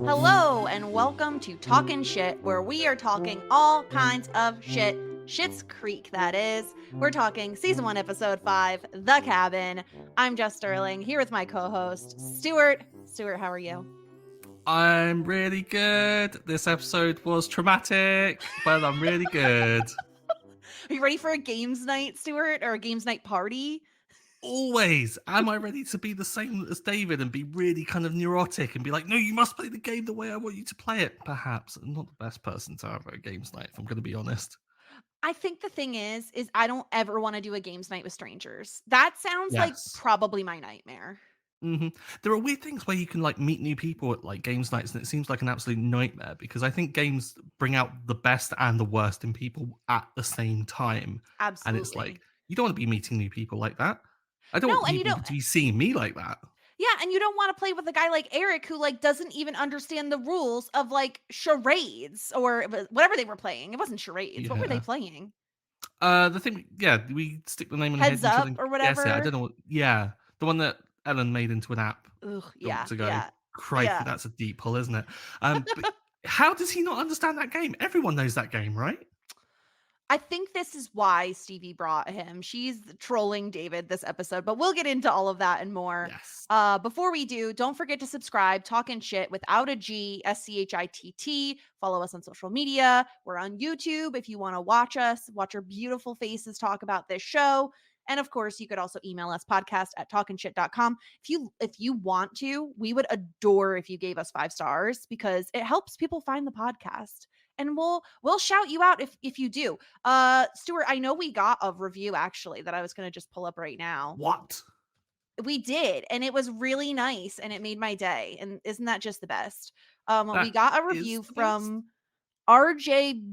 Hello and welcome to Talkin' Shit, where we are talking all kinds of shit. Schitt's Creek, that is. We're talking season 1, episode 5, The Cabin. I'm Jess Sterling, here with my co-host, Stuart. Stuart, how are you? I'm really good. This episode was traumatic, but I'm really good. Are you ready for a games night, Stuart, or a games night party? Always. Am I ready to be the same as David and be really kind of neurotic and be like, no, you must play the game the way I want you to play it? Perhaps. I'm not the best person to have a games night, if I'm going to be honest. I think the thing is I don't ever want to do a games night with strangers. That sounds like Yes. probably my nightmare. hmm There are weird things where you can like meet new people at like games nights, and it seems like an absolute nightmare because I think games bring out the best and the worst in people at the same time. And it's like, Absolutely. you don't want to be meeting new people like that. I don't No, want and you people don't to be seeing me like that. Yeah, and you don't want to play with a guy like Eric who like doesn't even understand the rules of like charades or whatever they were playing. It wasn't charades. What were they Yeah. playing? The thing, yeah, we stick the name on the head Heads and each other up and or guess it. I whatever. don't know what. Yeah, the one that Ellen made into an app Ugh, yeah, yonks ago. yeah. Crikey, Yeah. that's a deep pull, isn't it? But how does he not understand that game? Everyone knows that game, right? I think this is why Stevie brought him. She's trolling David this episode, but we'll get into all of that and more. Yes. Before we do, don't forget to subscribe, Talkin' Shit without a G, SCHITT. Follow us on social media. We're on YouTube if you want to watch us, watch our beautiful faces talk about this show. And of course, you could also email us podcast@talkinshit.com. If you want to, we would adore if you gave us 5 stars because it helps people find the podcast. And we'll shout you out if you do. Stuart, I know we got a review actually that I was going to just pull up right now. What? We did, and it was really nice and it made my day. And isn't that just the best? We That got a is review the best. from RJBEJ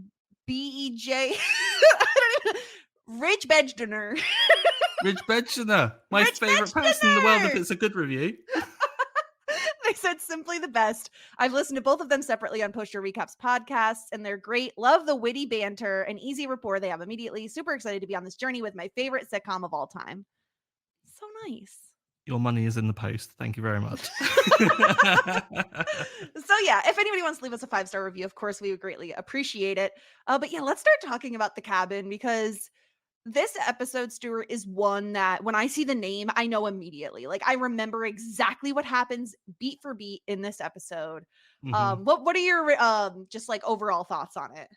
Rich Bedgener. Rich Bedgener, my Rich favorite person in the world if Bedgener. it's a good review. They said simply the best. I've listened to both of them separately on Post Your Recaps podcasts, and they're great. Love the witty banter and easy rapport they have immediately. Super excited to be on this journey with my favorite sitcom of all time. So nice. Your money is in the post. Thank you very much. So yeah, if anybody wants to leave us a 5-star review, of course we would greatly appreciate it. But yeah, let's start talking about The Cabin because this episode, Stuart, is one that when I see the name, I know immediately. Like I remember exactly what happens beat for beat in this episode. hmm What are your just like overall thoughts on it?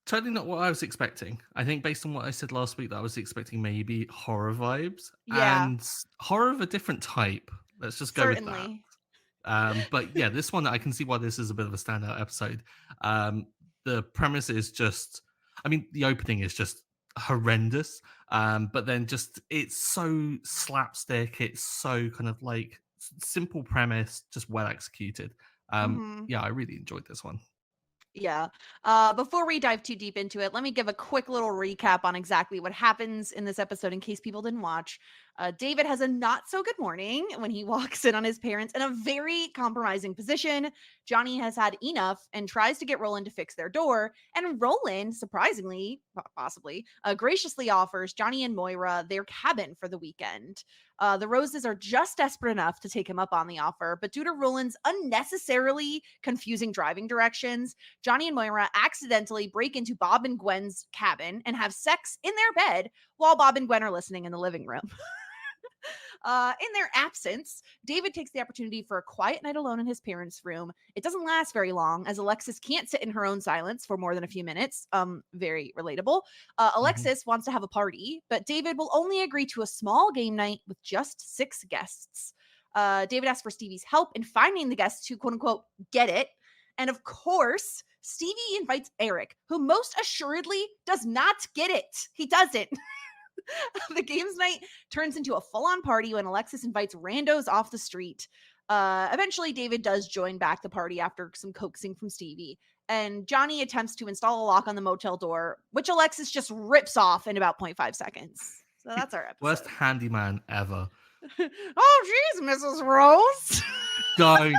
Totally not what I was expecting. I think based on what I said last week, that I was expecting maybe horror vibes Yeah, and horror of a different type. Let's just go with that. certainly. But yeah, this one I can see why this is a bit of a standout episode. The premise is just, I mean, the opening is just horrendous. But then just it's so slapstick. It's so kind of like simple premise, just well executed. Mhm. Yeah, I really enjoyed this one. Yeah. Before we dive too deep into it, let me give a quick little recap on exactly what happens in this episode in case people didn't watch. David has a not so good morning when he walks in on his parents in a very compromising position. Johnny has had enough and tries to get Roland to fix their door. And Roland, surprisingly, possibly, graciously offers Johnny and Moira their cabin for the weekend. The Roses are just desperate enough to take him up on the offer, but due to Roland's unnecessarily confusing driving directions, Johnny and Moira accidentally break into Bob and Gwen's cabin and have sex in their bed while Bob and Gwen are listening in the living room. In their absence, David takes the opportunity for a quiet night alone in his parents' room. It doesn't last very long, as Alexis can't sit in her own silence for more than a few minutes. Very relatable. Mhm. Alexis wants to have a party, but David will only agree to a small game night with just 6 guests. David asks for Stevie's help in finding the guests who, quote unquote, get it. And of course, Stevie invites Eric, who most assuredly does not get it. He doesn't. The games night turns into a full-on party when Alexis invites randos off the street. Eventually, David does join back the party after some coaxing from Stevie, and Johnny attempts to install a lock on the motel door, which Alexis just rips off in about 0.5 seconds. So that's our Worst episode. handyman ever. Oh, geez, Mrs. Rose. Don't,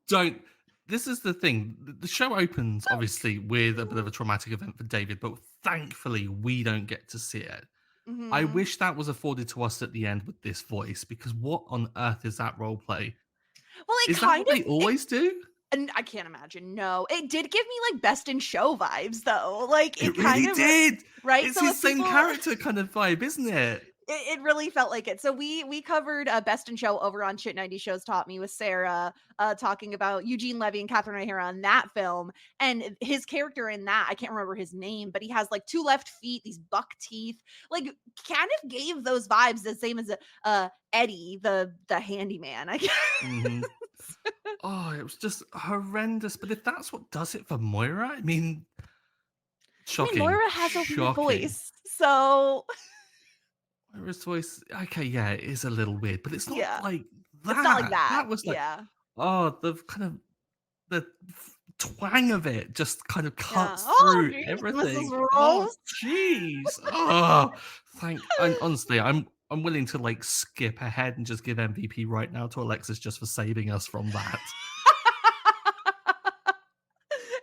don't. This is the thing. The show opens obviously with a bit of a traumatic event for David, but thankfully we don't get to see it. I Mhm. wish that was afforded to us at the end with this voice, because what on earth is that role play? Well, it Is that kind what they of it always do? and I can't imagine, no. It did give me, like, Best in Show vibes, though. Like, It it kind really of did. right? It's So his if same people character kind of vibe, isn't it? it really felt like it. So we covered Best in Show over on Shit 90 Shows Taught Me with Sarah, talking about Eugene Levy and Catherine O'Hara on that film. And his character in that, I can't remember his name, but he has like two left feet, these buck teeth, like kind of gave those vibes the same as Eddie, the handyman, I guess. Mhm. Oh, it was just horrendous, but if that's what does it for Moira, I mean, I mean, shocking, Moira has a weird shocking. voice. So Moira's voice, okay, yeah, it is a little weird, but it's not yeah. like It's not like that. that. That was like, Yeah. oh, the kind of the twang of it just kind of Yeah. cuts Oh, through geez, everything. Mrs. Oh, Rose. jeez. Oh, and honestly, I'm willing to like skip ahead and just give MVP right now to Alexis just for saving us from that.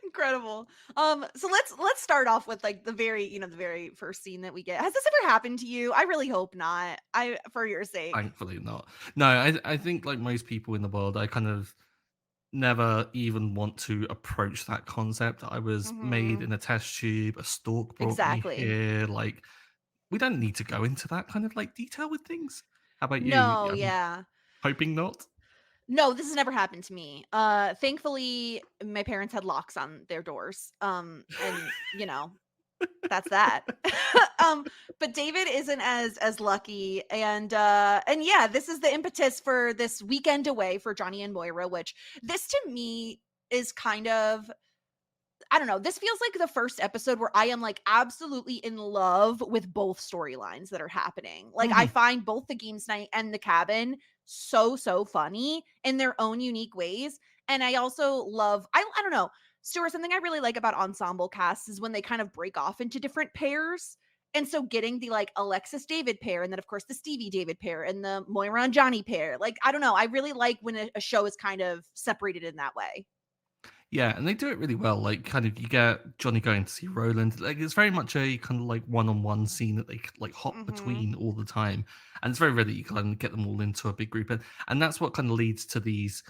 Incredible. So let's start off with like the very, the very first scene that we get. Has this ever happened to you? I really hope not. I for your sake. Thankfully not. No, I think like most people in the world, I kind of never even want to approach that concept. I was made Mhm. in a test tube, a stork brought me Exactly. here. Like, we don't need to go into that kind of like detail with things. How about you? No, I'm yeah. hoping not. No, this has never happened to me. Thankfully my parents had locks on their doors. And that's that. um, but David isn't as lucky, and yeah, this is the impetus for this weekend away for Johnny and Moira, which this to me is kind of I don't know. This feels like the first episode where I am like absolutely in love with both storylines that are happening. Like I Mhm. find both the games night and the cabin so funny in their own unique ways. And I also love I don't know. Stuart, something I really like about ensemble casts is when they kind of break off into different pairs. And so getting the like Alexis David pair and then of course the Stevie David pair and the Moira and Johnny pair. Like I don't know. I really like when a show is kind of separated in that way. Yeah, and they do it really well. Like, kind of, you get Johnny going to see Roland. Like, it's very much a kind of like one-on-one scene that they like hop Mhm. between all the time, and it's very rare that you kind of get them all into a big group, and that's what kind of leads to these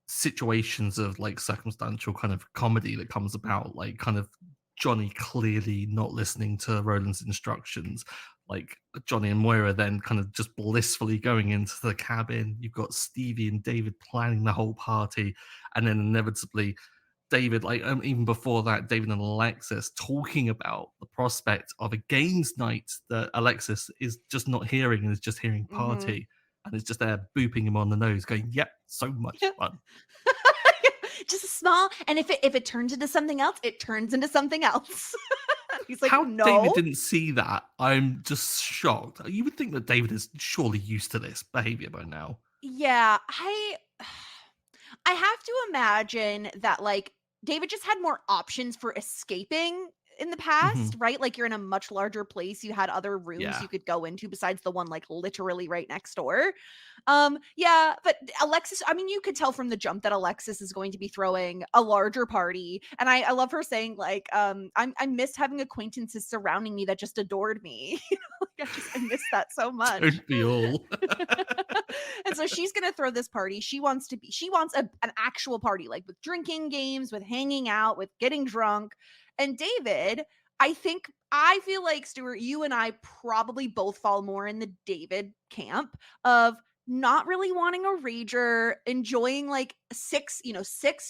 situations of like circumstantial kind of comedy that comes about. Like, kind of Johnny clearly not listening to Roland's instructions. Like Johnny and Moira then kind of just blissfully going into the cabin. You've got Stevie and David planning the whole party, and then inevitably David, like, even before that, David and Alexis talking about the prospect of a games night that Alexis is just not hearing and is just hearing Mhm. party, and is just there booping him on the nose, going, "Yep, so much fun." Just a small and if it turns into something else, it turns into something else. He's like, How David "No." didn't see that, I'm just shocked. You would think that David is surely used to this behavior by now. Yeah, I have to imagine that, like, David just had more options for escaping in the past, Mhm. right? Like, you're in a much larger place, you had other rooms Yeah. you could go into besides the one, like, literally right next door. Yeah, but Alexis I mean, you could tell from the jump that Alexis is going to be throwing a larger party, and I love her saying, like, I miss having acquaintances surrounding me that just adored me." Like, I miss that so much. Don't be all. And so she's gonna throw this party. She wants an actual party, like with drinking games, with hanging out, with getting drunk. And David, I feel like Stuart, you and I probably both fall more in the David camp of not really wanting a rager, enjoying like six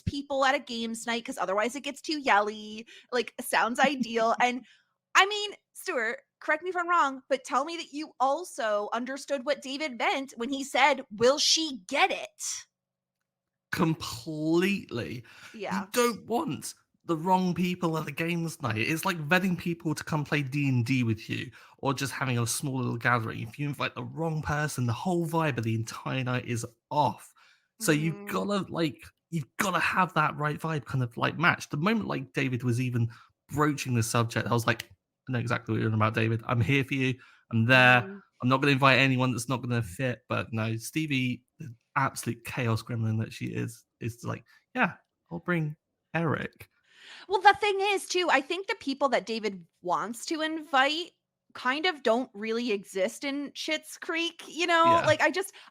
people at a games night because otherwise it gets too yelly. Like sounds ideal. And I mean, Stuart, correct me if I'm wrong, but tell me that you also understood what David meant when he said, "Will she get it?" Completely. You Yeah. don't want the wrong people at the games night. It's like vetting people to come play D&D with you, or just having a small little gathering. If you invite the wrong person, the whole vibe of the entire night is off. So Mhm. you've gotta have that right vibe kind of like matched. The moment like David was even broaching the subject, I was like, I know exactly what you're on about, David. I'm here for you. I'm there. Mhm. I'm not gonna invite anyone that's not gonna fit. But no, Stevie, absolute chaos gremlin that she is like, yeah, I'll bring Eric. Well, the thing is too, I think the people that David wants to invite kind of don't really exist in Schitt's Creek, you know? Yeah. Like,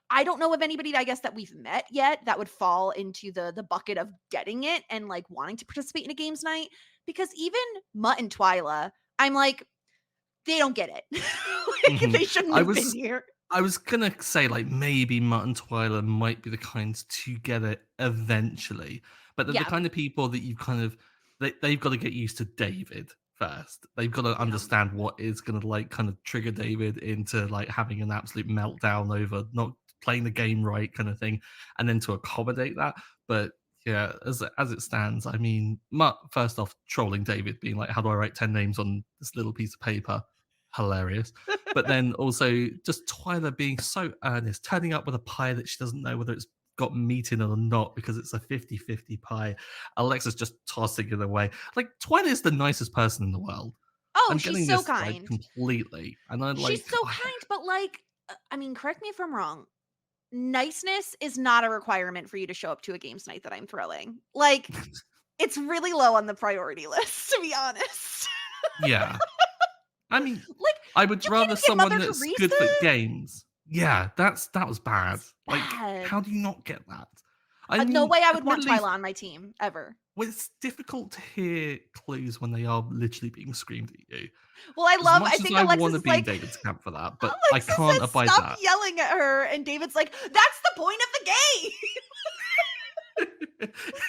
I don't know of anybody, I guess, that we've met yet that would fall into the bucket of getting it and, like, wanting to participate in a games night, because even Mutt and Twyla, I'm like, they don't get it. Like, Mhm. they shouldn't I have been was here. I was gonna say, like, maybe Mutt and Twyla might be the kinds to get it eventually, but they're the Yeah, kind of people that you kind of they've got to get used to David first. They've got to yeah. understand what is gonna, like, kind of trigger David into, like, having an absolute meltdown over not playing the game right kind of thing, and then to accommodate that. But yeah, as it stands, I mean, Mutt, first off, trolling David, being like, "How do I write 10 names on this little piece of paper?" Hilarious. But then also just Twyla being so earnest, turning up with a pie that she doesn't know whether it's got meat in it or not because it's a 50-50 pie. Alexa's just tossing it away. Like, Twyla is the nicest person in the world. Oh, I'm she's getting so this, like, kind. completely. And I She's like, so kind, but, like, I mean, correct me if I'm wrong, niceness is not a requirement for you to show up to a games night that I'm throwing. Like, it's really low on the priority list, to be honest. yeah. I mean, Like, I would you can't rather even get someone Mother that's good for Teresa? games. Yeah, that was bad. It's Like, bad. how do you not get that? I No mean, way I would want admittedly, Twyla on my team, ever. well, it's difficult to hear clues when they are literally being screamed at you. Well, As I much as think I Alexis wanna is be in like David's camp for that, but I Alexis can't says, abide "Stop that. yelling at her," and David's like, "That's the point of the game."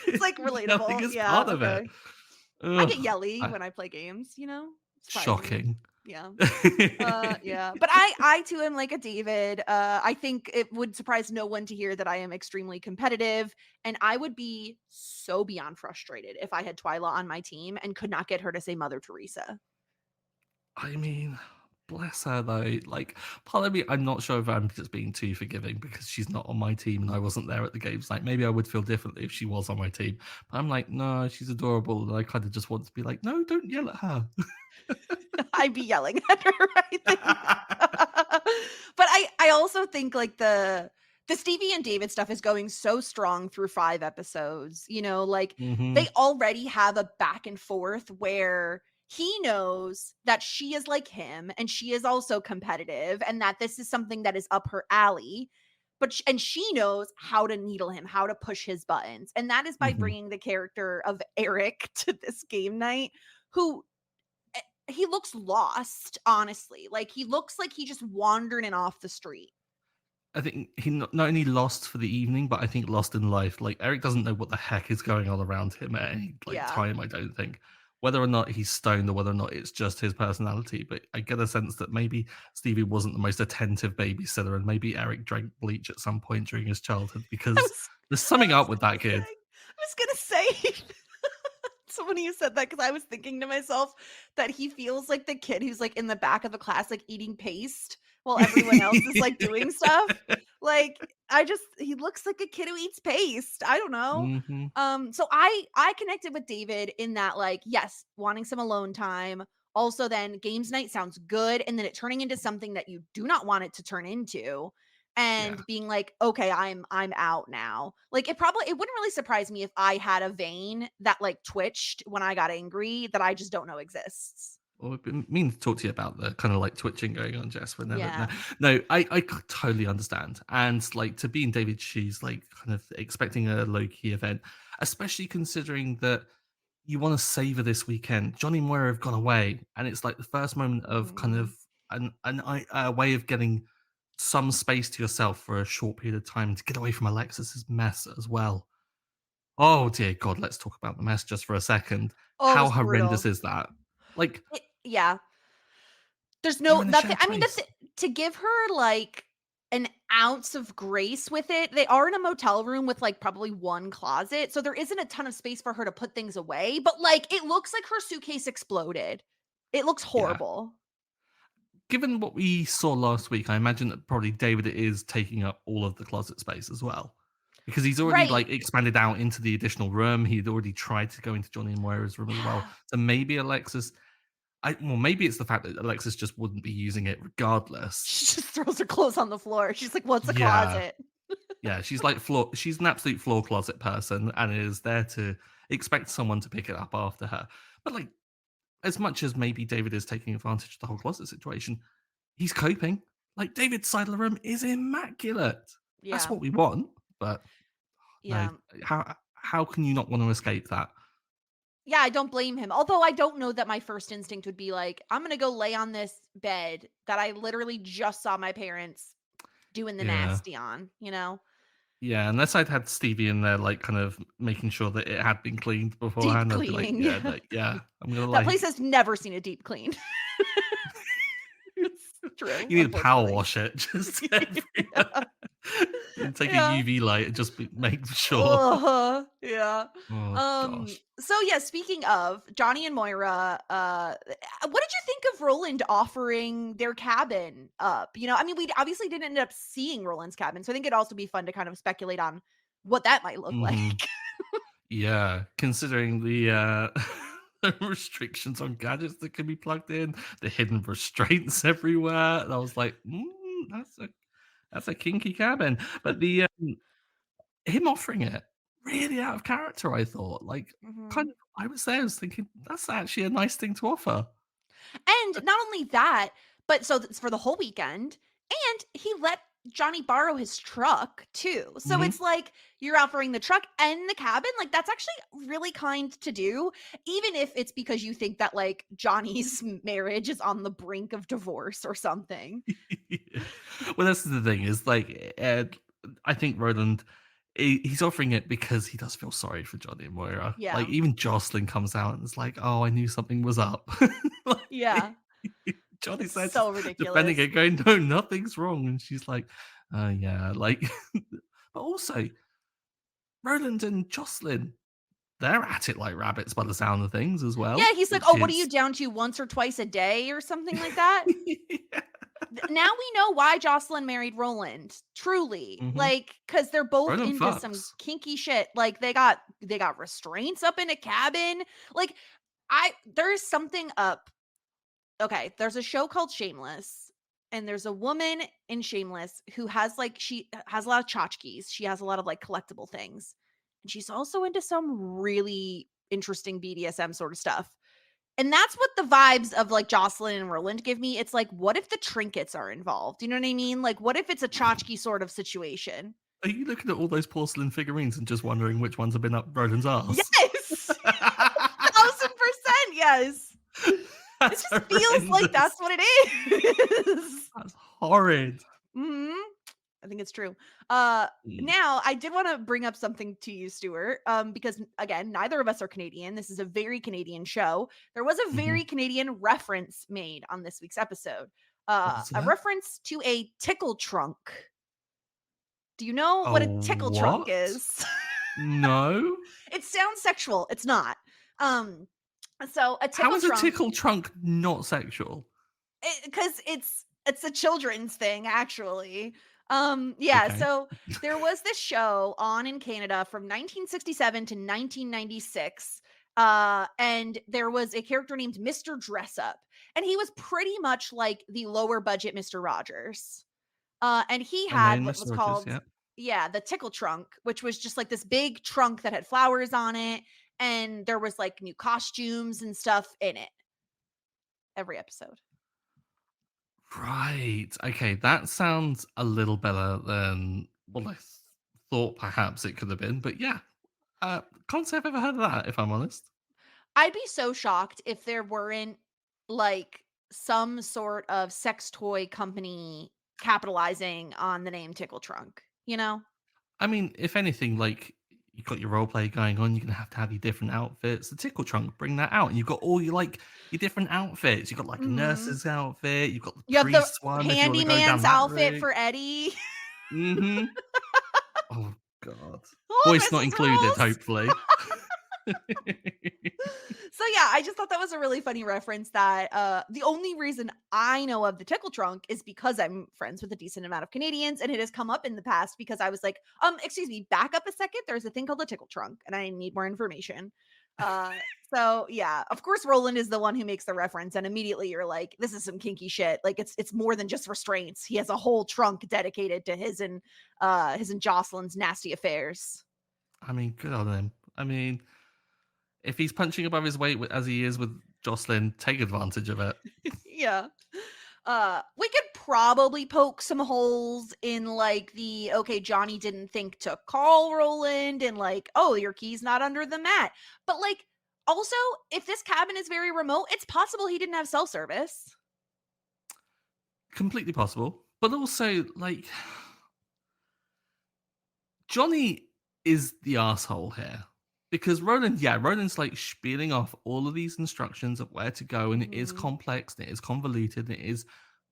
It's, like, Yelling relatable. is Yeah, part of it. okay. I get Ugh, yelly I when I play games, you know, surprisingly. shocking. Yeah. Yeah, but I too am like a David. I think it would surprise no one to hear that I am extremely competitive, and I would be so beyond frustrated if I had Twyla on my team and could not get her to say Mother Teresa. I mean, bless her though. Like, part of me, I'm not sure if I'm just being too forgiving because she's not on my team and I wasn't there at the games. Like, maybe I would feel differently if she was on my team. But I'm like, no, she's adorable, and I kind of just want to be like, no, don't yell at her. I'd be yelling at her, I think. But I also think, like, the Stevie and David stuff is going so strong through 5 episodes, you know, like, Hmm. they already have a back and forth where he knows that she is like him and she is also competitive and that this is something that is up her alley, but and she knows how to needle him, how to push his buttons, and that is by Hmm. bringing the character of Eric to this game night, who he looks lost, honestly. Like, he looks like he just wandered in off the street. I think he not only lost for the evening, but I think lost in life. Like, Eric doesn't know what the heck is going on around him at any, like, Yeah. time, I don't think. Whether or not he's stoned or whether or not it's just his personality, but I get a sense that maybe Stevie wasn't the most attentive babysitter, and maybe Eric drank bleach at some point during his childhood I because was there's I something was up with gonna that kid. say I was gonna say so funny you said that because I was thinking to myself that he feels like the kid who's, like, in the back of the class, like, eating paste while everyone else is, like, doing stuff. Like, he looks like a kid who eats paste. I don't know. Hmm. So I connected with David in that, like, yes, wanting some alone time. Also, then games night sounds good, and then it turning into something that you do not want it to turn into, Yeah. and being like, okay, I'm out now. Like, it wouldn't really surprise me if I had a vein that, like, twitched when I got angry that I just don't know exists. Well, I've been meaning to talk to you about the kind of like twitching going on, Jess. But never, no, Yeah. no, totally understand. And like to be in David's shoes, like kind of expecting a low key event, especially considering that you want to savor this weekend. Johnny and Moira have gone away, and it's like the first moment of kind of Mhm. a way of getting some space to yourself for a short period of time to get away from Alexis's mess as well. Oh dear God, let's talk about the mess just for a second. Oh, it How was horrendous brutal. is that? Like, Yeah. There's you're no in a nothing, shared I mean, space. to give her, like, an ounce of grace with it, they are in a motel room with, like, probably 1 closet, so there isn't a ton of space for her to put things away, but, like, it looks like her suitcase exploded. It looks Yeah. horrible. Given what we saw last week, I imagine that probably David is taking up all of the closet space as well. Because he's already Right. like expanded out into the additional room. He'd already tried to go into Johnny and Moira's room as well. Yeah. So maybe Alexis, well, maybe it's the fact that Alexis just wouldn't be using it regardless. She just throws her clothes on the floor. She's like, "What's a Yeah. closet?" Yeah. She's an absolute floor closet person and is there to expect someone to pick it up after her. But like, as much as maybe David is taking advantage of the whole closet situation, he's coping. Like David's side of the room is immaculate. That's Yeah. what we want. But no, Yeah. how can you not want to escape that? Yeah, I don't blame him. Although I don't know that my first instinct would be like, I'm gonna go lay on this bed that I literally just saw my parents doing the Yeah. nasty on, you know? Yeah, unless I'd had Stevie in there, like, kind of making sure that it had been cleaned Deep beforehand, I'd be like, cleaning. "Yeah, Yeah. like, yeah, I'm gonna, That place like." has never seen a deep clean. It's true, You need to power unfortunately. wash it just everywhere. Yeah. And take a Yeah. UV light and just make sure. Uh-huh. Yeah. Oh gosh. So yeah, speaking of Johnny and Moira, what did you think of Roland offering their cabin up? You know, I mean, we obviously didn't end up seeing Roland's cabin, so I think it'd also be fun to kind of speculate on what that might look like. Mhm. Yeah, considering the, the restrictions on gadgets that can be plugged in, the hidden restraints everywhere, and I was like, that's a kinky cabin." But him offering it, really out of character, I thought. Like, kind Mhm. of I was there, I was thinking, "That's actually a nice thing to offer." And not only that, but so it's for the whole weekend, and he let Johnny borrow his truck too. So Mhm. it's like you're offering the truck and the cabin. Like that's actually really kind to do, even if it's because you think that like Johnny's marriage is on the brink of divorce or something. Well, that's the thing is, like, I think Roland, he's offering it because he does feel sorry for Johnny and Moira. Like, Yeah. even Jocelyn comes out and is like, "Oh, I knew something was up." Like, Yeah. Johnny's It's there just so defending ridiculous. it, going, "No, nothing's wrong," and she's like, "Oh, yeah," like, but also Roland and Jocelyn, they're at it like rabbits by the sound of things as well, Yeah, he's like, which "Oh, what are you is down to once or twice a day or something like that?" Now we know why Jocelyn married Roland, truly. Mhm. Like, because 'cause they're both Roland into some fucks. kinky shit. Like, they got restraints up in a cabin. Like, I there's something up. Okay, there's a show called Shameless, and there's a woman in Shameless who has, like she has a lot of tchotchkes. She has a lot of, like, collectible things, and she's also into some really interesting BDSM sort of stuff. And that's what the vibes of, like, Jocelyn and Roland give me. It's like, what if the trinkets are involved? You know what I mean? Like, what if it's a tchotchke sort of situation? Are you looking at all those porcelain figurines and just wondering which ones have been up Roland's arse? Yes! 1,000% yes. It That's just feels like horrendous. that's what it is. That's horrid. Mhm. I think it's true. Mm, Now I did wanna bring up something to you, Stuart, because, again, neither of us are Canadian. This is a very Canadian show. There was a mhm. very Canadian reference made on this week's episode, What was a that? reference to a tickle trunk. Do you know Oh, what a tickle trunk what? is? No? It sounds sexual, it's not. Um, so a How tickle is a trunk, tickle trunk not sexual? because it's a children's thing, actually. Yeah, Okay. so there was this show on in Canada from 1967 to 1996, and there was a character named Mr. Dress Up, and he was pretty much like the lower budget Mr. Rogers. And he I know had what was Mr. Rogers, called, yeah. yeah, the tickle trunk, which was just like this big trunk that had flowers on it, and there was like new costumes and stuff in it every episode. Right. Okay, that sounds a little better than what I thought perhaps it could have been, but yeah, can't say I've ever heard of that, if I'm honest. I'd be so shocked if there weren't like some sort of sex toy company capitalizing on the name Tickle Trunk, you know? I mean, if anything, like you've got your role play going on, you're gonna have to have your different outfits. The tickle trunk, bring that out, and you've got all your like your different outfits. You've got like a Mhm. nurse's outfit, you've got the You have the priest's one if you want to go down handyman's that outfit route. for Eddie. Mm-hmm. Oh god. Oh, Voice not Mrs. included, Rolls. hopefully. So yeah, I just thought that was a really funny reference that the only reason I know of the tickle trunk is because I'm friends with a decent amount of Canadians and it has come up in the past because I was like, excuse me, back up a second. There's a thing called the tickle trunk and I need more information. Uh so yeah, of course Roland is the one who makes the reference and immediately you're like, this is some kinky shit. Like it's more than just restraints. He has a whole trunk dedicated to his and Jocelyn's nasty affairs. I mean, good on him. I mean, if he's punching above his weight as he is with Jocelyn, take advantage of it. Yeah. We could probably poke some holes in like the okay, Johnny didn't think to call Roland and like, oh, your key's not under the mat. But like also, if this cabin is very remote, it's possible he didn't have cell service. Completely possible. But also, like, Johnny is the asshole here. Because Roland, yeah, Roland's like spieling off all of these instructions of where to go, and it is Mhm. complex, and it is convoluted, and it is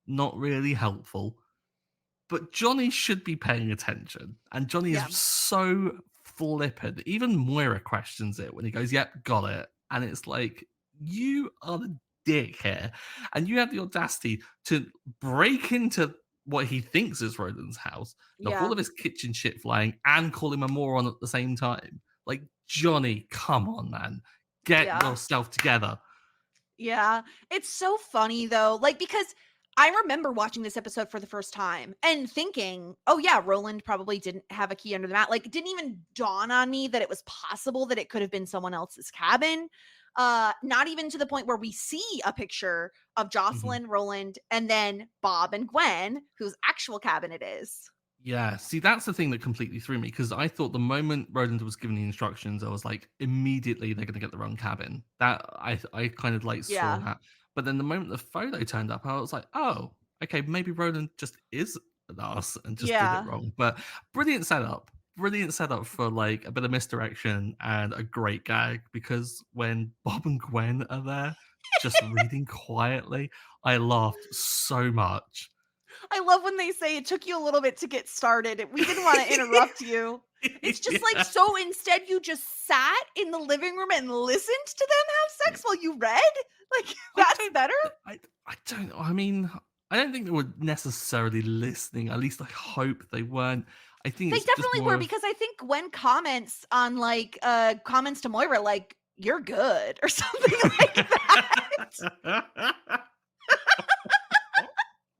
not really helpful. But Johnny should be paying attention. And Johnny is Yeah. so flippant. Even Moira questions it when he goes, Yep, got it. And it's like, you are the dick here. And you have the audacity to break into what he thinks is Roland's house, knock all Yeah. of his kitchen shit flying, and call him a moron at the same time. Like, Johnny, come on, man. Get Yeah. yourself together. Yeah. It's so funny though. Like because I remember watching this episode for the first time and thinking, "Oh yeah, Roland probably didn't have a key under the mat." Like it didn't even dawn on me that it was possible that it could have been someone else's cabin. Not even to the point where we see a picture of Mhm. Jocelyn, Roland, and then Bob and Gwen, whose actual cabin it is. Yeah, see, that's the thing that completely threw me because I thought the moment Roland was given the instructions, I was like, immediately they're going to get the wrong cabin. That I kind of like saw Yeah. that, but then the moment the photo turned up, I was like, oh, okay, maybe Roland just is an ass and just did it Yeah. wrong. But brilliant setup for like a bit of misdirection and a great gag because when Bob and Gwen are there, just reading quietly, I laughed so much. I love when they say it took you a little bit to get started. We didn't want to interrupt you. It's just like Yeah. so instead you just sat in the living room and listened to them have Yeah. sex while you read? Like I that's don't better? I don't know. I mean, I don't think they were necessarily listening. At least I hope they weren't. I think They it's just definitely more were of because I think Gwen comments on like comments to Moira like you're good or something like that.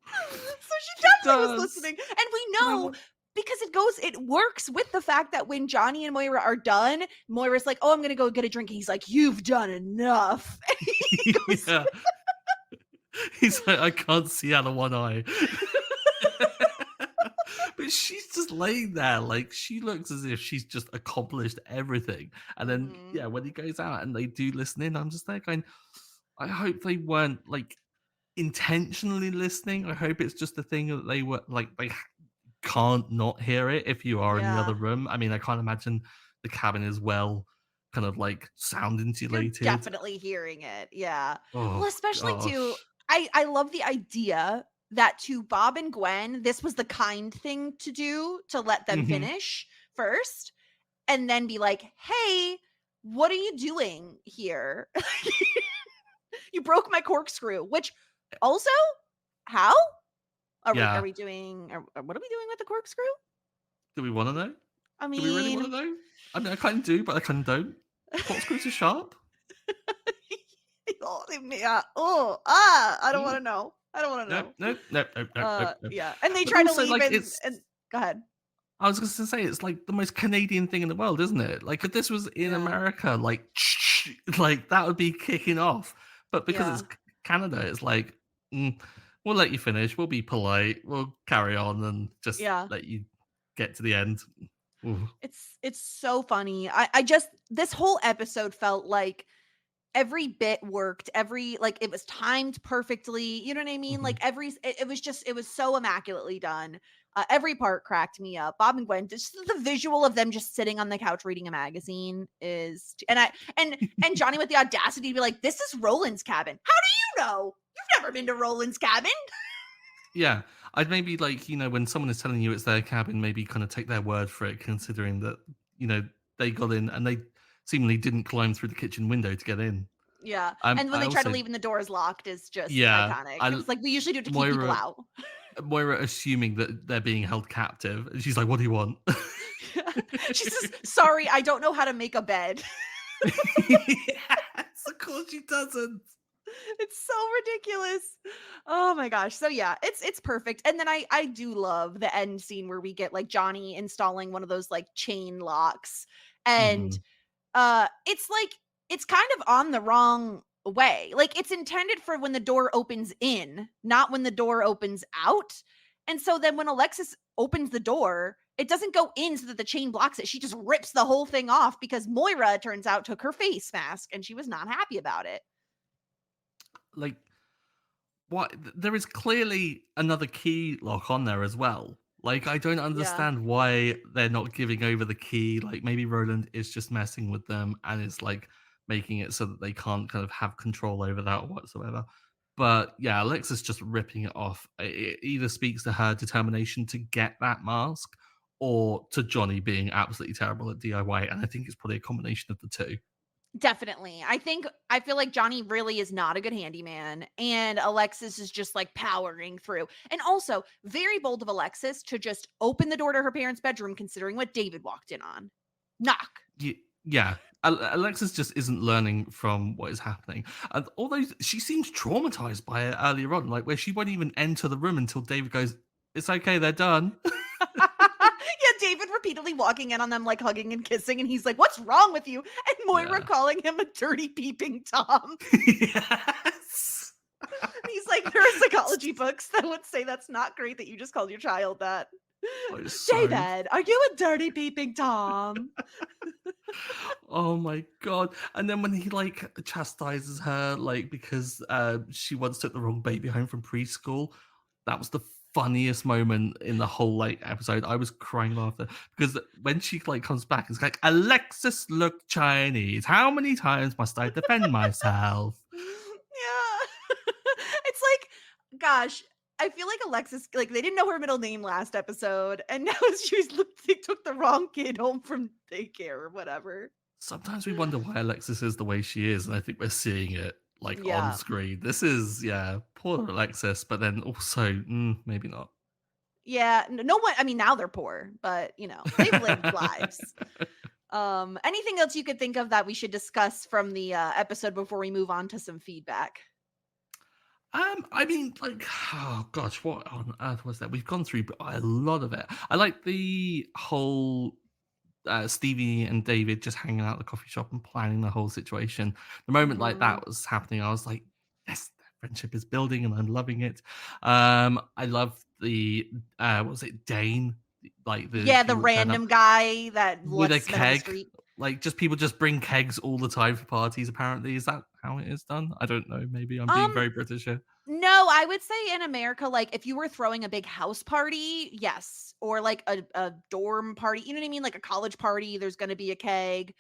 So she she definitely was does. listening. And we But I know want because it works with the fact that when Johnny and Moira are done, Moira's like, "Oh, I'm gonna go get a drink." And he's like, "You've done enough." And he goes, yeah. He's like, I can't see out of one eye. But she's just laying there, like she looks as if she's just accomplished everything. And then, Mhm. yeah, when he goes out and they do listen in, I'm just there going, I hope they weren't like intentionally listening. I hope it's just a thing that they were like they can't not hear it if you are in the other Yeah. room. I mean, I can't imagine the cabin is well kind of like sound You're insulated. definitely hearing it. Yeah. Well, Oh especially too, gosh. I love the idea that to Bob and Gwen, this was the kind thing to do to let them Hmm. finish first and then be like, "Hey, what are you doing here? You broke my corkscrew." Which also, how? Are Yeah. we doing what are we doing with the corkscrew? Do we want to know? I Do we really want to mean, know? I mean, I kind of do, but I kind of don't. Corkscrews are sharp. oh, yeah. Oh, I don't want Mm, to know. I don't want to nope, know. nope, nope, nope, nope, nope, nope. Yeah. And they But try to also, leave like, it's and go ahead. I was just gonna say it's like the most Canadian thing in the world, isn't it? Like if this was in Yeah. America, like like that would be kicking off. But because it's Yeah. Canada, it's like mm, we'll let you finish. We'll be polite. We'll carry on and just Yeah. let you get to the end. Ooh. It's so funny. I just this whole episode felt like every bit worked. Every like it was timed perfectly. You know what I mean? Mhm. Like it was just it was so immaculately done. Every part cracked me up. Bob and Gwen, just the visual of them just sitting on the couch reading a magazine is, and Johnny with the audacity to be like, "This is Roland's cabin." How do you know? You've never been to Roland's cabin. Yeah, I'd maybe like when someone is telling you it's their cabin, maybe kind of take their word for it, considering that they got in and they seemingly didn't climb through the kitchen window to get in. Yeah, and when I they try to also leave and the door is locked is just yeah, iconic. I It's like we usually do it to keep people Moira out. Moira assuming that they're being held captive, and she's like, "What do you want?" She says, "Sorry, I don't know how to make a bed." Yes, of course she doesn't. It's so ridiculous. Oh my gosh. So yeah, it's perfect. And then I do love the end scene where we get like Johnny installing one of those like chain locks. And Mhm. it's like it's kind of on the wrong way. Like, it's intended for when the door opens in, not when the door opens out. And so then when Alexis opens the door, it doesn't go in so that the chain blocks it. She just rips the whole thing off because Moira, it turns out, took her face mask and she was not happy about it. Like, what? There is clearly another key lock on there as well. Like, I don't Yeah. understand why they're not giving over the key. Like, maybe Roland is just messing with them and is like making it so that they can't kind of have control over that whatsoever. But yeah, Alexis just ripping it off. It either speaks to her determination to get that mask or to Johnny being absolutely terrible at DIY. And I think it's probably a combination of the two. Definitely. I feel like Johnny really is not a good handyman and Alexis is just like powering through. And also, very bold of Alexis to just open the door to her parents' bedroom considering what David walked in on. Knock. Yeah. Alexis just isn't learning from what is happening. And although she seems traumatized by it earlier on, like where she won't even enter the room until David goes, "It's okay, they're done." Yeah, David repeatedly walking in on them, like hugging and kissing, and he's like, "What's wrong with you?" And Moira Yeah. calling him a dirty peeping Tom. Yes. He's like, "There are psychology books that would say that's not great that you just called your child that." Oh, it's so David, are you a dirty peeping Tom? Oh my god. And then when he like chastises her, like because she once took the wrong baby home from preschool, that was the funniest moment in the whole like episode. I was crying laughter because when she like comes back, it's like Alexis looked Chinese. How many times must I defend myself? Yeah. It's like, gosh, I feel like Alexis, like they didn't know her middle name last episode, and now they took the wrong kid home from daycare or whatever. Sometimes we wonder why Alexis is the way she is, and I think we're seeing it like on Yeah. screen. This is yeah, poor Alexis, but then also maybe not. Yeah. No one, I mean, now they're poor, but they've lived lives. Anything else you could think of that we should discuss from the episode before we move on to some feedback? I mean, like, oh gosh, what on earth was that? We've gone through a lot of it. I like the whole Stevie and David just hanging out at the coffee shop and planning the whole situation. The moment like Mhm. that was happening, I was like, yes, that friendship is building, and I'm loving it. I love the what was it, Dane, like the Yeah, the people that turn up random guy that with a lets men on the keg. street. Like, just people just bring kegs all the time for parties. Apparently, is that how it is done? I don't know. Maybe I'm being Um, very British here. no, I would say in America, like if you were throwing a big house party, yes, or like a dorm party, you know what I mean, like a college party, there's going to be a keg.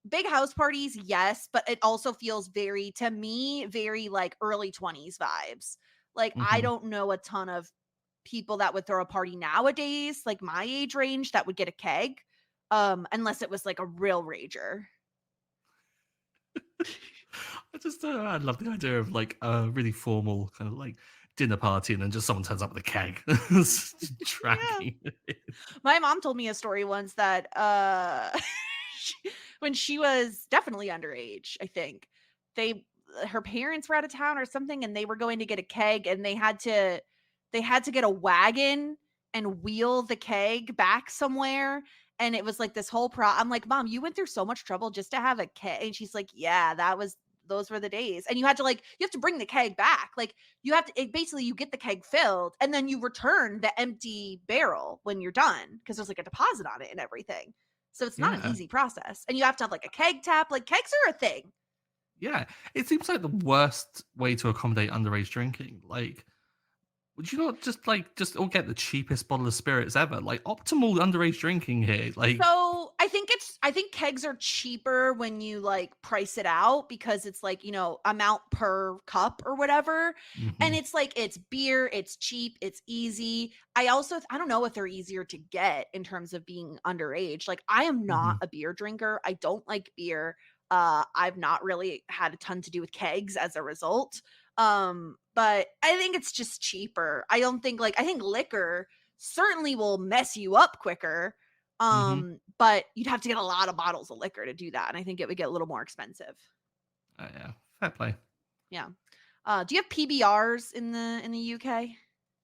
Big house parties, yes, but it also feels very, to me, very like early 20s vibes. Like I Hmm. don't know a ton of people that would throw a party nowadays, like my age range, that would get a keg, unless it was like a real rager. I love the idea of like a really formal kind of like dinner party, and then just someone turns up with a keg, Yeah. dragging it in. My mom told me a story once that she, when she was definitely underage, I think they her parents were out of town or something and they were going to get a keg and they had to get a wagon and wheel the keg back somewhere and it was like this whole I'm like, "Mom, you went through so much trouble just to have a keg." And she's like, "Yeah, those were the days." And you have to bring the keg back. Like you have to basically you get the keg filled and then you return the empty barrel when you're done because there's like a deposit on it and everything. So it's not an Yeah, easy process. And you have to have like a keg tap. Like kegs are a thing. yeah. It seems like the worst way to accommodate underage drinking. Like, would you not just like just all get the cheapest bottle of spirits ever? Like optimal underage drinking here. Like, So I think kegs are cheaper when you like price it out because it's like, amount per cup or whatever. And mhm, it's like it's beer, it's cheap, it's easy. I don't know if they're easier to get in terms of being underage. Like I am not mhm, a beer drinker. I don't like beer. I've not really had a ton to do with kegs as a result. But I think it's just cheaper. I think liquor certainly will mess you up quicker. mhm. But you'd have to get a lot of bottles of liquor to do that, and I think it would get a little more expensive. Yeah, fair play. Yeah. Do you have PBRs in the UK?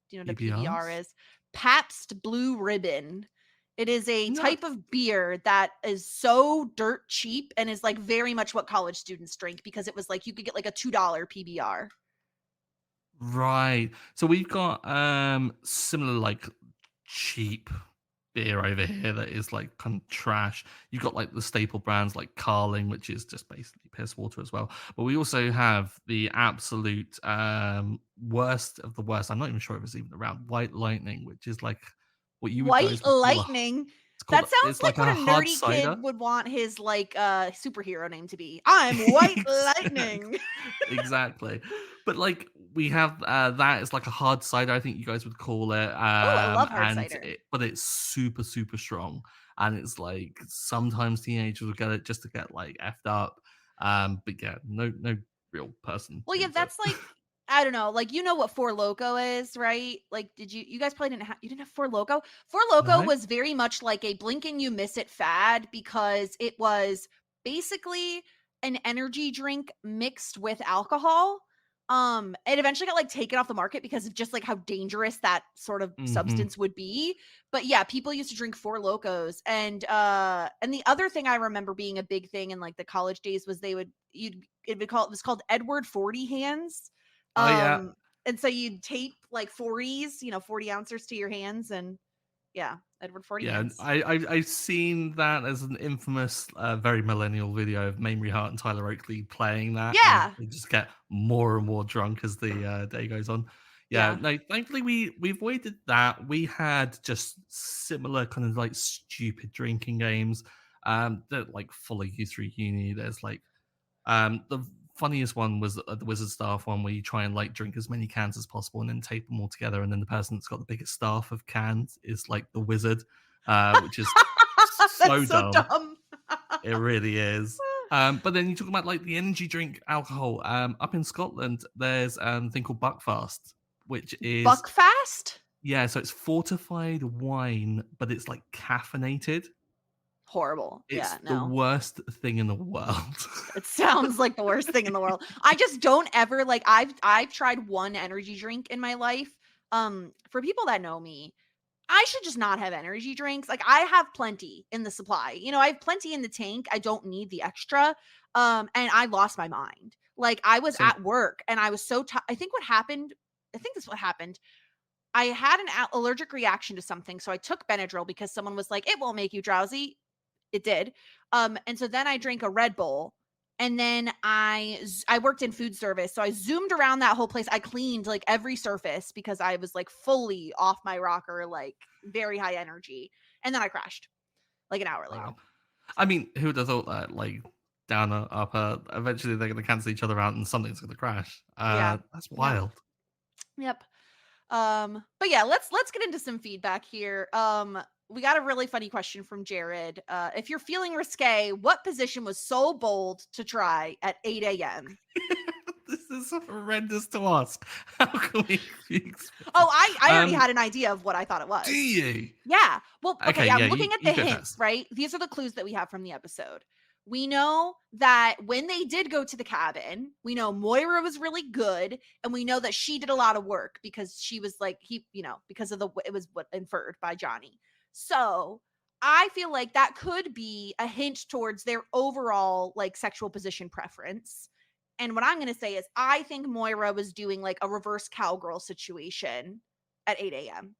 Do you know what a PBR PBRs. is? Pabst Blue Ribbon It is a No. type of beer that is so dirt cheap and is like very much what college students drink because it was like you could get like a $2 PBR. Right. So we've got similar like cheap beer over here that is like kind of trash. You've got like the staple brands like Carling, which is just basically piss water as well. But we also have the absolute worst of the worst. I'm not even sure if it's even around White Lightning, which is like what you would White guys would call a Lightning. it's called That sounds it's like like what a a hard nerdy kid cider. would want his like superhero name to be. I'm White Exactly. Lightning. Exactly. But like we have that is like a hard cider, I think you guys would call it. Oh, I love hard cider. But it's super, super strong. And it's like sometimes teenagers will get it just to get like effed up. But yeah, no real person Well, yeah, into it. that's like I don't know, like you know what Four Loco is, right? Like, did you guys probably didn't have Four Loco? Four Loco No? was very much like a blink and you miss it fad because it was basically an energy drink mixed with alcohol. It eventually got like taken off the market because of just like how dangerous that sort of Hmm. substance would be. But yeah, people used to drink Four Locos, and the other thing I remember being a big thing in like the college days was it was called Edward 40 hands. Oh yeah. Um, and so you'd tape like 40s, 40 ounces to your hands, and yeah, Edward 40 Yeah, hands. I've seen that as an infamous, very millennial video of Mamrie Hart and Tyler Oakley playing that, and Yeah. they just get more and more drunk as the day goes on. Yeah, Yeah. no, thankfully we avoided that. We had just similar kind of like stupid drinking games that like follow you through uni. There's like the funniest one was the wizard staff one where you try and like drink as many cans as possible and then tape them all together, and then the person that's got the biggest staff of cans is like the wizard, which is so That's so dumb. dumb. It really is. But then you talk about like the energy drink alcohol. Up in Scotland, there's a thing called Buckfast, which is Buckfast? yeah, so it's fortified wine, but it's like caffeinated. Horrible. Yeah, It's the no. worst thing in the world. It sounds like the worst thing in the world. I just don't ever like I've tried one energy drink in my life. For people that know me, I should just not have energy drinks. Like I have plenty in the supply. I have plenty in the tank. I don't need the extra. And I lost my mind. Like I was So at work and I was so I think what happened, I think this is what happened. I had an allergic reaction to something, so I took Benadryl because someone was like, "It won't make you drowsy." It did. And so then I drank a Red Bull, and then I worked in food service, so I zoomed around that whole place. I cleaned like every surface because I was like fully off my rocker, like very high energy, and then I crashed like an hour later. wow. I mean, who would have thought that? Like downer, upper, eventually they're going to cancel each other out and something's going to crash. Yeah. That's Yep. wild. Yep. But yeah, let's get into some feedback here. We got a really funny question from Jared. If you're feeling risque, what position was so bold to try at 8 a.m.? This is horrendous to ask. How can we fix Oh, it? I already had an idea of what I thought it Do was. you? Yeah. Well, okay, Okay, yeah, yeah, I'm looking at the you go hints, first. right? These are the clues that we have from the episode. We know that when they did go to the cabin, we know Moira was really good, and we know that she did a lot of work because she was like because of it was what inferred by Johnny. So, I feel like that could be a hint towards their overall like sexual position preference. And what I'm going to say is I think Moira was doing like a reverse cowgirl situation at 8 a.m.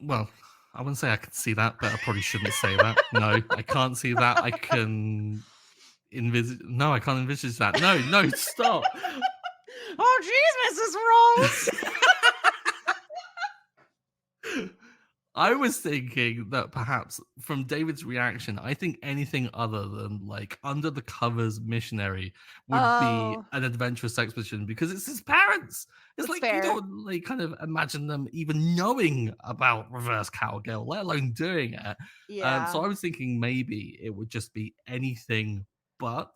Well, I wouldn't say I can see that, but I probably shouldn't say that. No, I can't see that. I can envisage. No, I can't envisage that. No, no, stop. Oh, jeez, Mrs. Rose. I was thinking that perhaps from David's reaction, I think anything other than like under the covers missionary would be Oh, an adventurous expedition because it's his parents. It's that's like you fair. don't like kind of imagine them even knowing about reverse cowgirl, let alone doing it. So Yeah. I was thinking maybe it would just be anything but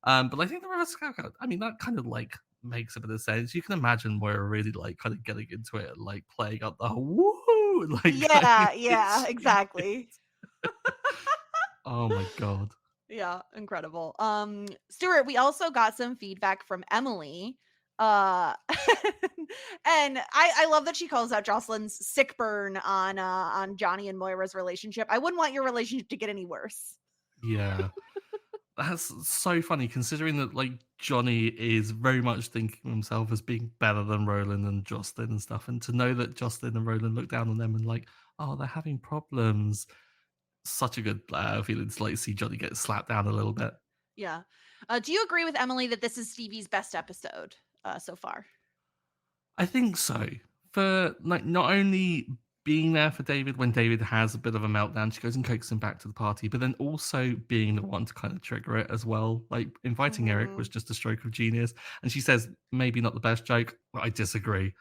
I think the reverse cowgirl. I mean, that kind of like makes a bit of sense. You can imagine we're really like kind of getting into it and like playing up the whole woohoo, like going Yeah, yeah, stupid. exactly. Oh my god. Yeah, incredible. Stuart, we also got some feedback from Emily. Uh, and I love that she calls out Jocelyn's sick burn on Johnny and Moira's relationship. I wouldn't want your relationship to get any worse. Yeah. That's so funny considering that like Johnny is very much thinking of himself as being better than Roland and Jocelyn and stuff. And to know that Jocelyn and Roland look down on them and like, oh, they're having problems. Such a good feeling to like see Johnny get slapped down a little bit. Yeah. Do you agree with Emily that this is Stevie's best episode so far? I think so. For like not only being there for David when David has a bit of a meltdown, she goes and coaxes him back to the party, but then also being the one to kind of trigger it as well. Like inviting Eric Mhm. was just a stroke of genius. And she says, maybe not the best joke, but I disagree.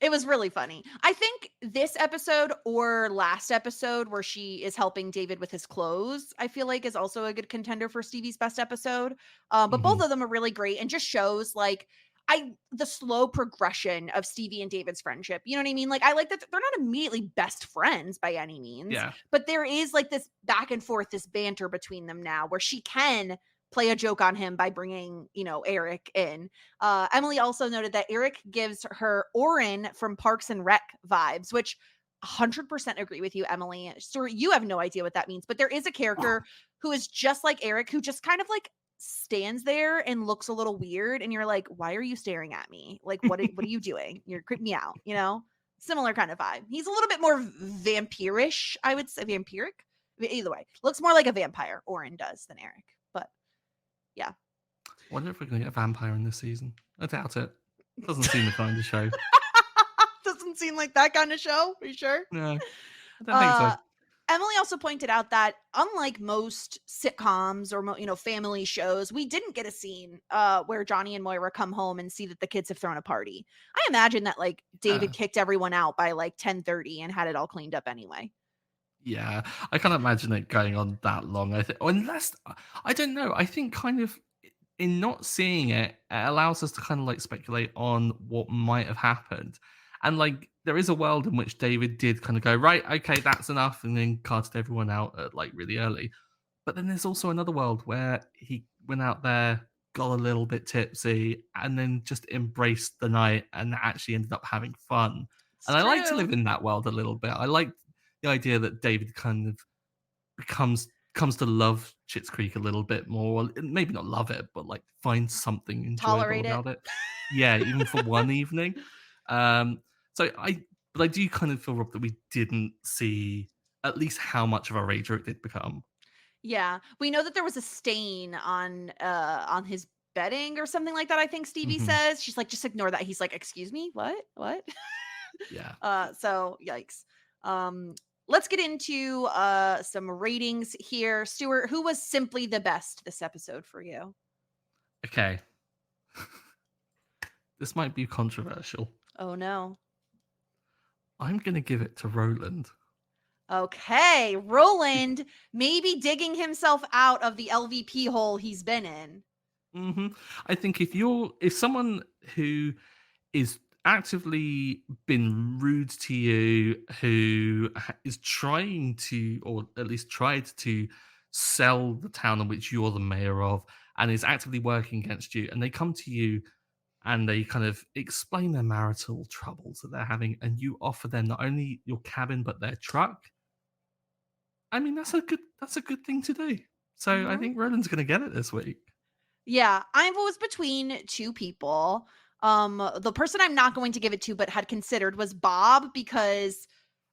It was really funny. I think this episode or last episode where she is helping David with his clothes, I feel like is also a good contender for Stevie's best episode. But both Hmm. of them are really great and just shows like the slow progression of Stevie and David's friendship. You know what I mean? Like I like that they're not immediately best friends by any means, Yeah. but there is like this back and forth, this banter between them now where she can play a joke on him by bringing, Eric in. Emily also noted that Eric gives her Orin from Parks and Rec vibes, which 100% agree with you, Emily. So you have no idea what that means, but there is a character who is just like Eric, who just kind of like stands there and looks a little weird, and you're like, why are you staring at me? Like, what are you doing? You're creeping me out, Similar kind of vibe. He's a little bit more vampirish, I would say. Vampiric? Either way, looks more like a vampire, Orin does, than Eric. But yeah. Wonder if we're going to get a vampire in this season. I doubt it. Doesn't seem the kind of show. Doesn't seem like that kind of show. Are you sure? No, I don't think so. Uh, Emily also pointed out that unlike most sitcoms or family shows, we didn't get a scene where Johnny and Moira come home and see that the kids have thrown a party. I imagine that like Yeah. David kicked everyone out by like 10:30 and had it all cleaned up anyway. Yeah, I can't imagine it going on that long. I think, unless I don't know. I think kind of in not seeing it, it allows us to kind of like speculate on what might have happened, and like there is a world in which David did kind of go right, okay, that's enough, and then carted everyone out at like really early. But then there's also another world where he went out there, got a little bit tipsy, and then just embraced the night and actually ended up having fun. It's And I like to true. live in that world a little bit. I like the idea that David kind of comes to love Schitt's Creek a little bit more. Maybe not love it, but like find something enjoyable Tolerate it. about it. Yeah, even for one evening. Um, so but I do kind of feel, Rob, that we didn't see at least how much of a rager it did become. Yeah. We know that there was a stain on his bedding or something like that, I think Stevie Hmm. says. She's like, just ignore that. He's like, excuse me, what? What? Yeah. So yikes. Um, let's get into some ratings here. Stuart, who was simply the best this episode for you? Okay. This might be controversial. Oh no. I'm going to give it to Roland. Okay, Roland maybe digging himself out of the LVP hole he's been in. Hmm. I think if someone who is actively been rude to you, who is trying to, or at least tried to sell the town in which you're the mayor of, and is actively working against you, and they come to you and they kind of explain their marital troubles that they're having, and you offer them not only your cabin but their truck. I mean, that's a good thing to do. So I Mhm. think Roland's going to get it this week. Yeah, I was between two people. The person I'm not going to give it to but had considered was Bob, because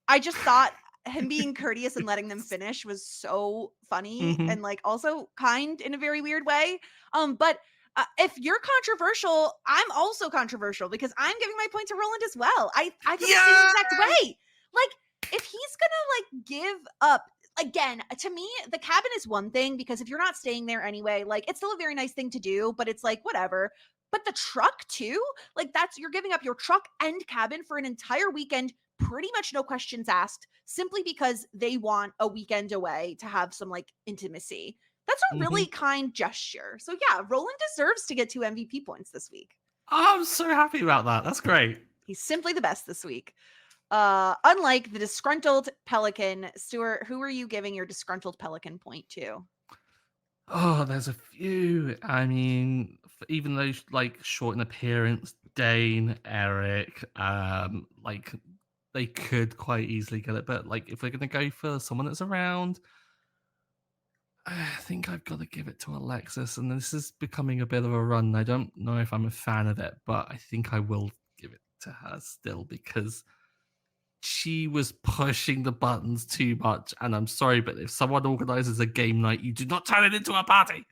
I just thought him being courteous and letting them finish was so funny Hmm. and like also kind in a very weird way. But if you're controversial, I'm also controversial because I'm giving my point to Roland as well. I feel the same Yeah. exact way. Like if he's gonna like give up again, to me, the cabin is one thing because if you're not staying there anyway, like it's still a very nice thing to do, but it's like whatever. But the truck too, like that's you're giving up your truck and cabin for an entire weekend, pretty much no questions asked, simply because they want a weekend away to have some like intimacy. That's a Hmm. really kind gesture. So yeah, Roland deserves to get 2 MVP points this week. Oh, I'm so happy about that. That's great. He's simply the best this week. Unlike the disgruntled pelican, Stuart, who are you giving your disgruntled pelican point to? Oh, there's a few. I mean, even those like short in appearance, Dane, Eric, like they could quite easily get it. But like, if we're gonna go for someone that's around, I think I've got to give it to Alexis. And this is becoming a bit of a run. I don't know if I'm a fan of it, but I think I will give it to her still because she was pushing the buttons too much. And I'm sorry, but if someone organizes a game night, you do not turn it into a party.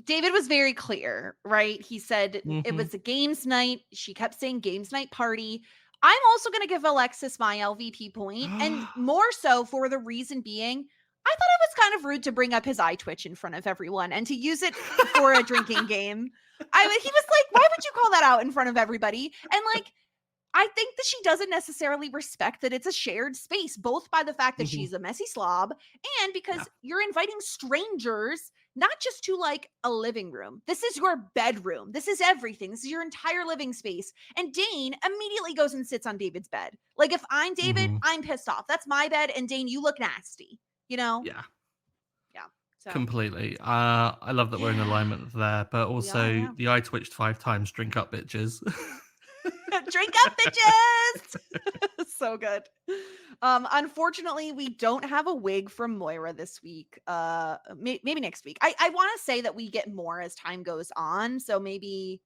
David was very clear, right? He said it Hmm. was a games night. She kept saying games night party. I'm also going to give Alexis my LVP point, and more so for the reason being, I thought it was kind of rude to bring up his eye twitch in front of everyone and to use it for a drinking game. He was like, "Why would you call that out in front of everybody?" And like, I think that she doesn't necessarily respect that it's a shared space, both by the fact that Hmm. she's a messy slob and Yeah. because you're inviting strangers not just to like a living room. This is your bedroom. This is everything. This is your entire living space. And Dane immediately goes and sits on David's bed. Like if I'm David, Hmm. I'm pissed off. That's my bed. And Dane, you look nasty, you know? Yeah. Yeah. So, Completely. I love that we're in yeah, alignment there, but we are. also Yeah. the eye twitched 5 times. Drink up, bitches. Drink up, bitches. So good. Unfortunately, we don't have a wig from Moira this week. Maybe next week. I want to say that we get more as time goes on, so maybe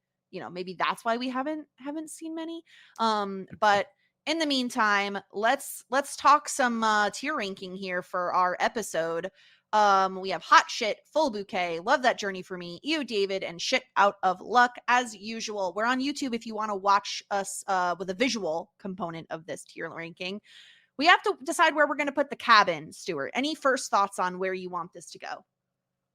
maybe that's why we haven't seen many. But in the meantime, let's talk some tier ranking here for our episode. We have hot shit, full bouquet, love that journey for me, you, David, and shit out of luck as usual. We're on YouTube if you want to watch us with a visual component of this tier ranking. We have to decide where we're going to put the cabin, Stuart. Any first thoughts on where you want this to go?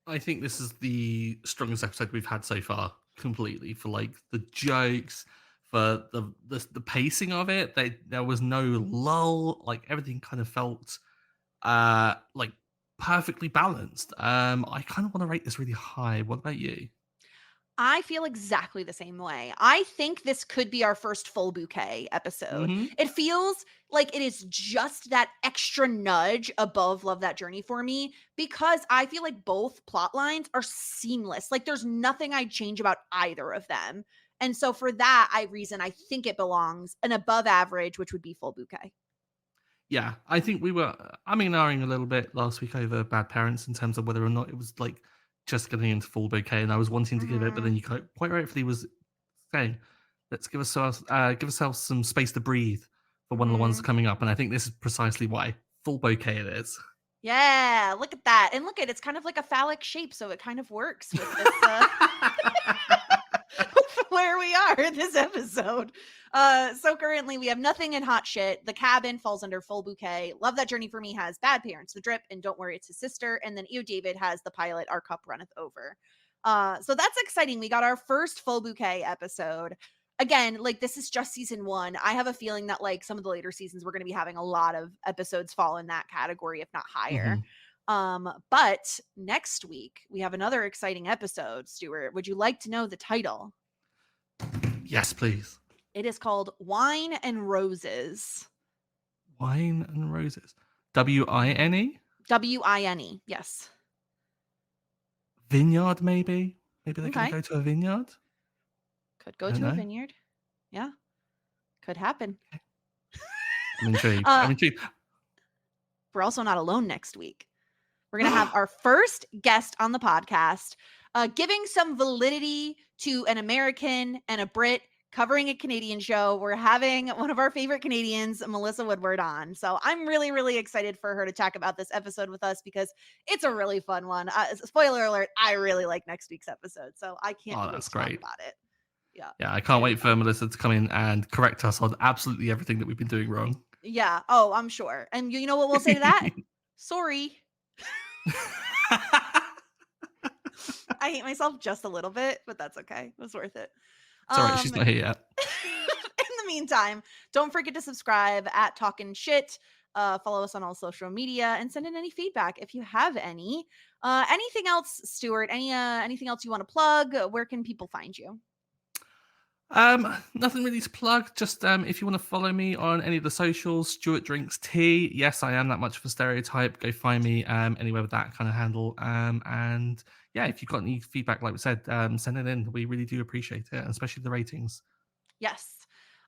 I think this is the strongest episode we've had so far, completely, for like the jokes, for the pacing of it. There was no lull. Like everything kind of felt like perfectly balanced. I kind of want to rate this really high. What about you? I feel exactly the same way. I think this could be our first full bouquet episode. Hmm. It feels like it is just that extra nudge above Love That Journey for me because I feel like both plot lines are seamless. Like there's nothing I'd change about either of them. And so for that I think it belongs an above average, which would be full bouquet. Yeah, I think we were I'm-ing a little bit last week over Bad Parents in terms of whether or not it was like just getting into full bouquet, and I was wanting to give it, but then Mhm. you quite rightfully was saying, let's give ourselves some space to breathe for one of the ones Mhm. coming up, and I think this is precisely why full bouquet it is. Yeah, look at that. And look at it's kind of like a phallic shape, so it kind of works with this where we are in this episode. So currently we have nothing in hot shit. The cabin falls under full bouquet. Love That Journey for me has Bad Parents, The Drip, and Don't Worry It's His Sister. And then Ew David has the pilot Our Cup Runneth Over. So that's exciting. We got our first full bouquet episode. Again, like this is just season one. I have a feeling that like some of the later seasons we're going to be having a lot of episodes fall in that category, if not higher. Mhm. But next week we have another exciting episode. Stuart, would you like to know the title? Yes, please. It is called Wine and Roses. Wine and roses. WINE? WINE. Yes. Vineyard, maybe? Maybe they're going to Okay. go to a vineyard? Could I go don't to a know. vineyard. Yeah. Could happen. I'm intrigued. uh, I'm intrigued. we're also not alone next week. We're going to have our first guest on the podcast, giving some validity to an American and a Brit covering a Canadian show. We're having one of our favorite Canadians, Melissa Woodward, on. So I'm really, really excited for her to talk about this episode with us because it's a really fun one. Spoiler alert, I really like next week's episode. So I can't Oh, wait that's to talk great. about it. Yeah. Yeah, I can't Very wait for fun. Melissa to come in and correct us on absolutely everything that we've been doing wrong. Yeah. Oh, I'm sure. And you know what we'll say to that? Sorry. I hate myself just a little bit, but that's okay. It was worth it. It's all right, she's In not here yet. the meantime, don't forget to subscribe at Talkin' Shit. Follow us on all social media and send in any feedback if you have any. Anything else, Stuart? Anything else you want to plug? Where can people find you? Nothing really to plug. Just if you want to follow me on any of the socials, Stuart Drinks Tea. Yes, I am that much of a stereotype. Go find me anywhere with that kind of handle. And yeah, if you've got any feedback, like we said, send it in. We really do appreciate it, especially the ratings. Yes.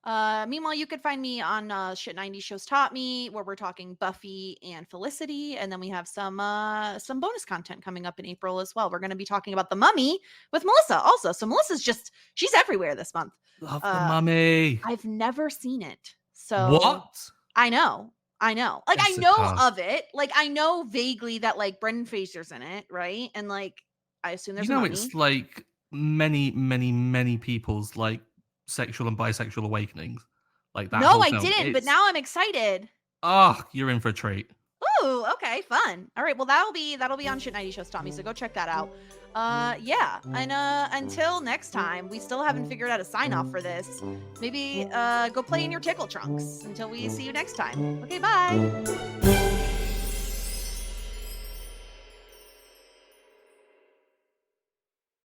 Meanwhile, you could find me on Shit 90 Shows Taught Me, where we're talking Buffy and Felicity, and then we have some bonus content coming up in April as well. We're going to be talking about The Mummy with Melissa also. So Melissa's just she's everywhere this month. Love the Uh, mummy. I've never seen it, so What? I know, I know. Like I know Jessica. of it. Like I know vaguely that like Brendan Fraser's in it, right? And like I assume You there's a know, it's mummy. like many, many, many people's like sexual and bisexual awakenings. Like that No, whole I film. didn't, but It's now I'm excited. you're in for a treat. Ooh, okay, fun. All right, well that'll be on Shit 90 Shows Tommy, so go check that out. Yeah, and until next time, we still haven't figured out a sign off for this. Maybe go play in your tickle trunks until we see you next time. Okay, bye.